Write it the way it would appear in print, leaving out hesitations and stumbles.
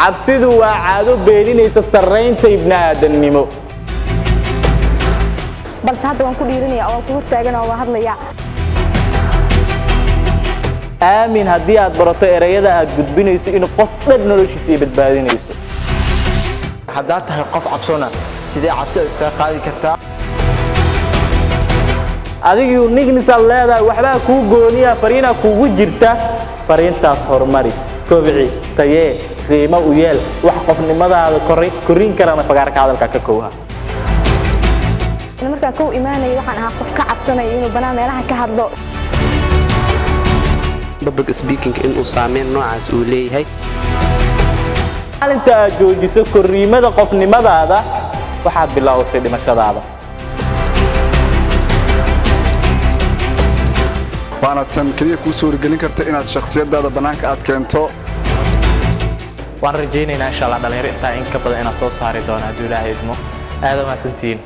cabsidu waa caado beeninaysa sarreynta ibni aadannimo bal hadda waan ku dhiirinayaa oo ku hortaagan oo hadlaya aamin haddii aad barato erayada aad gudbinayso in qof dhan noloshiisa badbaadinayso haddaad tahay qof cabsona sidee cabsi ka qaadi kartaa adigu nignisaad leedahay waxbaa kuu gooniya fariina kugu jirta fariintaas horumari kobci tayee qiimo u yeel wax qofnimadaada korin karana fagaarka hadalka ka kooha marka koo iimaanay waxaan ahaa qof ka cabsanay inuu banaan meelaha ka hadlo public speaking in uu saameyn noocaas uu leeyahay maalinta aad joojiso korriimada qofnimadaada waxaad bilowday dhimashadaada waana tan kaliya kuu suuragelin karta inaad shakhsiyadaada bannaanka aad keento waan rajaynaynaa insha Allah dhalinyaro intaa in ka badan inaad soo saari doonaa haddii Ilaahay idmo aad u mahadsantihiin